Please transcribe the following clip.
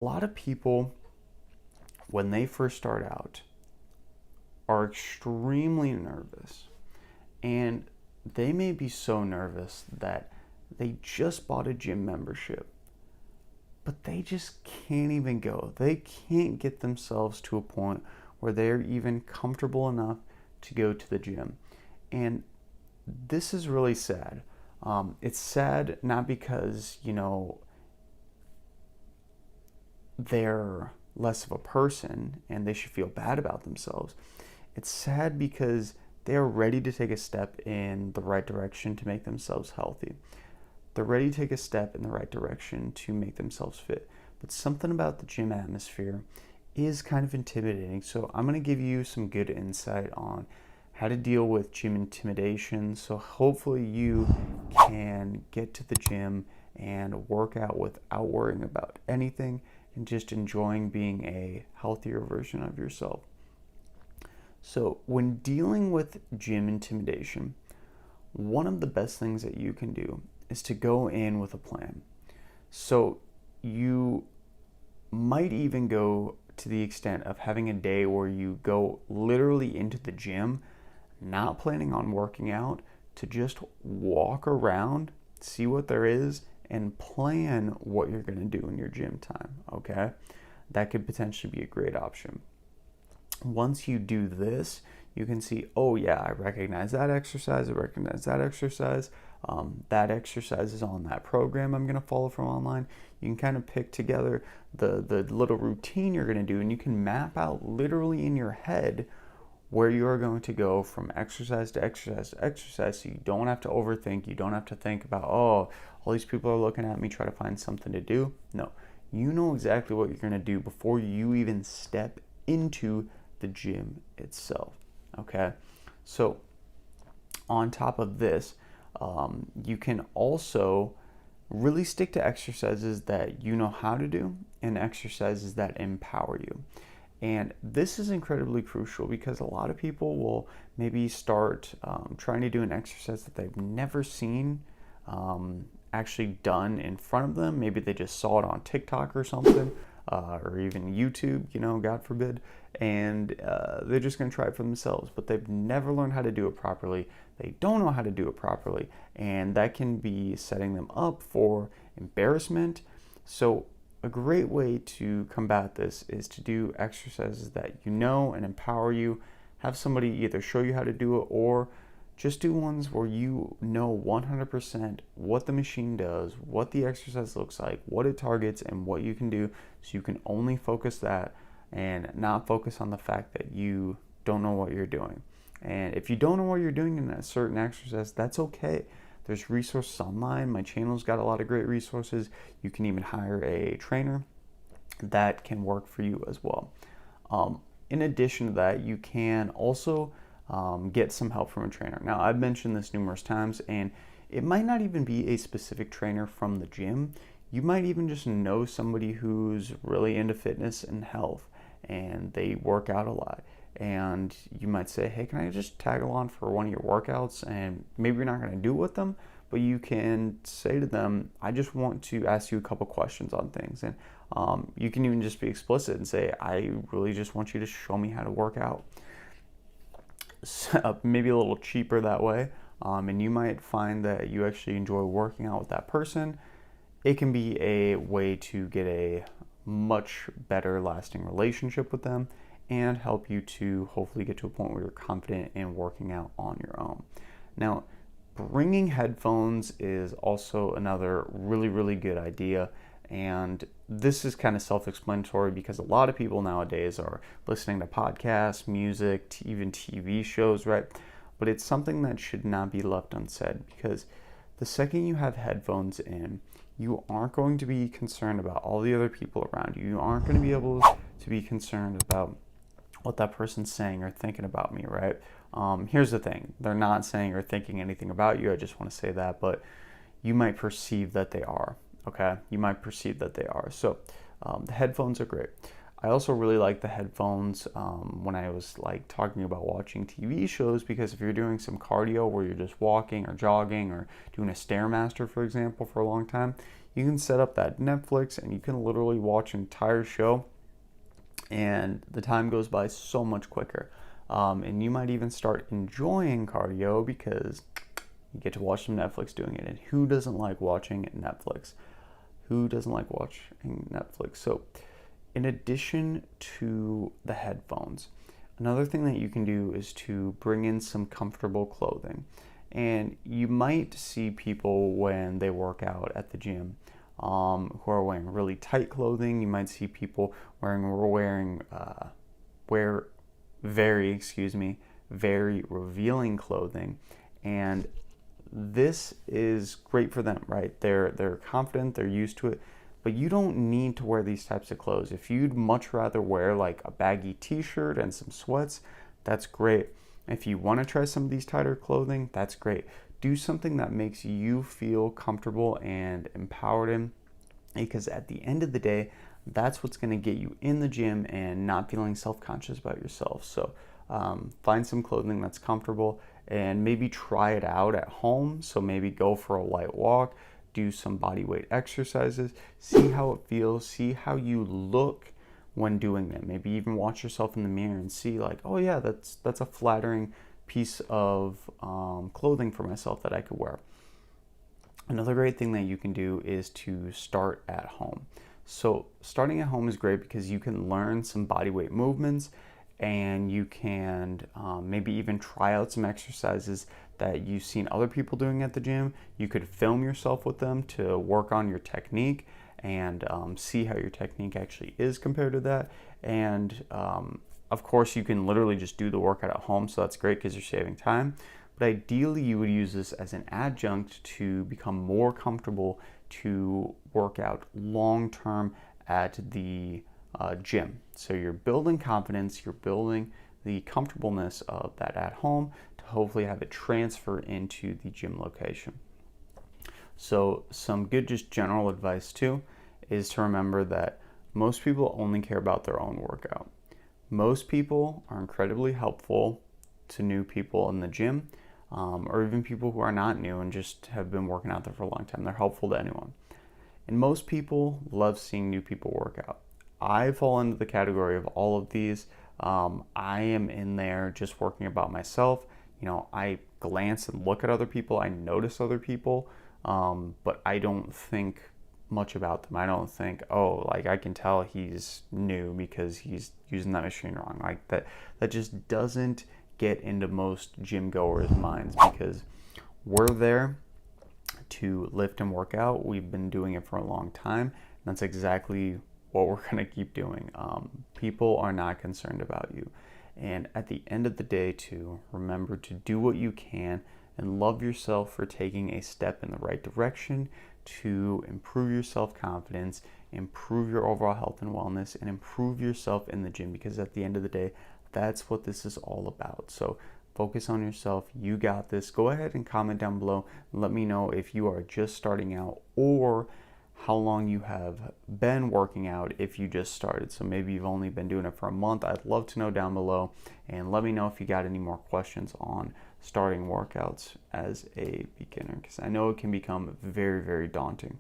A lot of people, when they first start out, are extremely nervous. And they may be so nervous that they just bought a gym membership, but they just can't even go. They can't get themselves to a point where they're even comfortable enough to go to the gym. And this is really sad. It's sad not because, they're less of a person and they should feel bad about themselves. It's sad because they are ready to take a step in the right direction to make themselves healthy. They're ready to take a step in the right direction to make themselves fit. But something about the gym atmosphere is kind of intimidating. So I'm going to give you some good insight on how to deal with gym intimidation. So hopefully you can get to the gym and work out without worrying about anything and just enjoying being a healthier version of yourself. So when dealing with gym intimidation, one of the best things that you can do is to go in with a plan. So you might even go to the extent of having a day where you go literally into the gym, not planning on working out, to just walk around, see what there is, and plan what you're going to do in your gym time, okay? That could potentially be a great option. Once you do this, you can see, oh yeah, I recognize that exercise, that exercise is on that program I'm going to follow from online. You can kind of pick together the little routine you're going to do, and you can map out literally in your head where you are going to go from exercise to exercise to exercise, so you don't have to overthink. You don't have to think about, oh, all these people are looking at me, try to find something to do. No, you know exactly what you're going to do before you even step into the gym itself. Okay, so on top of this, you can also really stick to exercises that you know how to do and exercises that empower you. And this is incredibly crucial because a lot of people will maybe start trying to do an exercise that they've never seen actually done in front of them. Maybe they just saw it on TikTok or something, or even YouTube, God forbid, and they're just going to try it for themselves, but they've never learned how to do it properly. They don't know how to do it properly, and that can be setting them up for embarrassment. So a great way to combat this is to do exercises that you know and empower you. Have somebody either show you how to do it, or just do ones where you know 100% what the machine does, what the exercise looks like, what it targets, and what you can do, so you can only focus that and not focus on the fact that you don't know what you're doing. And if you don't know what you're doing in a certain exercise, that's okay. There's resources online. My channel's got a lot of great resources. You can even hire a trainer that can work for you as well. In addition to that, you can also get some help from a trainer. Now, I've mentioned this numerous times, and it might not even be a specific trainer from the gym. You might even just know somebody who's really into fitness and health, and they work out a lot. And you might say, hey, can I just tag along for one of your workouts? And maybe you're not going to do it with them, but you can say to them, I just want to ask you a couple questions on things. And you can even just be explicit and say, I really just want you to show me how to work out. So, maybe a little cheaper that way. And you might find that you actually enjoy working out with that person. It can be a way to get a much better lasting relationship with them and help you to hopefully get to a point where you're confident in working out on your own. Now, bringing headphones is also another really, really good idea. And this is kind of self-explanatory because a lot of people nowadays are listening to podcasts, music, even TV shows, right? But it's something that should not be left unsaid, because the second you have headphones in, you aren't going to be concerned about all the other people around you. You aren't going to be able to be concerned about what that person's saying or thinking about me, right? Here's the thing. They're not saying or thinking anything about you. I just want to say that, but you might perceive that they are, okay? You might perceive that they are. So the headphones are great. I also really like the headphones when I was like talking about watching TV shows, because if you're doing some cardio where you're just walking or jogging or doing a Stairmaster, for example, for a long time, you can set up that Netflix and you can literally watch an entire show, and the time goes by so much quicker. And you might even start enjoying cardio because you get to watch some Netflix doing it. And who doesn't like watching Netflix? Who doesn't like watching Netflix? So in addition to the headphones, another thing that you can do is to bring in some comfortable clothing. And you might see people when they work out at the gym who are wearing really tight clothing. You might see people wearing very revealing clothing, and this is great for them, right? They're confident, they're used to it, but you don't need to wear these types of clothes. If you'd much rather wear like a baggy t-shirt and some sweats, that's great. If you want to try some of these tighter clothing, that's great. Do something that makes you feel comfortable and empowered in, because at the end of the day, that's what's going to get you in the gym and not feeling self-conscious about yourself. So find some clothing that's comfortable and maybe try it out at home. So maybe go for a light walk, do some body weight exercises, see how it feels, see how you look when doing them. Maybe even watch yourself in the mirror and see like, oh yeah, that's a flattering piece of clothing for myself that I could wear. Another great thing that you can do is to start at home. So starting at home is great because you can learn some body weight movements, and you can maybe even try out some exercises that you've seen other people doing at the gym. You could film yourself with them to work on your technique and see how your technique actually is compared to that. And of course, you can literally just do the workout at home, so that's great because you're saving time. But ideally, you would use this as an adjunct to become more comfortable to work out long-term at the gym. So you're building confidence, you're building the comfortableness of that at home to hopefully have it transfer into the gym location. So some good just general advice too is to remember that most people only care about their own workout. Most people are incredibly helpful to new people in the gym, or even people who are not new and just have been working out there for a long time. They're helpful to anyone. And most people love seeing new people work out. I fall into the category of all of these. I am in there just working about myself. I glance and look at other people. I notice other people, but I don't think much about them. I don't think, oh, like I can tell he's new because he's using that machine wrong. Like that just doesn't get into most gym goers' minds, because we're there to lift and work out. We've been doing it for a long time. And that's exactly what we're going to keep doing. People are not concerned about you. And at the end of the day, too, remember to do what you can and love yourself for taking a step in the right direction to improve your self-confidence, improve your overall health and wellness, and improve yourself in the gym, because at the end of the day, that's what this is all about. So focus on yourself. You got this. Go ahead and comment down below and let me know if you are just starting out or how long you have been working out if you just started. So maybe you've only been doing it for a month. I'd love to know down below, and let me know if you got any more questions on starting workouts as a beginner, because I know it can become very, very daunting.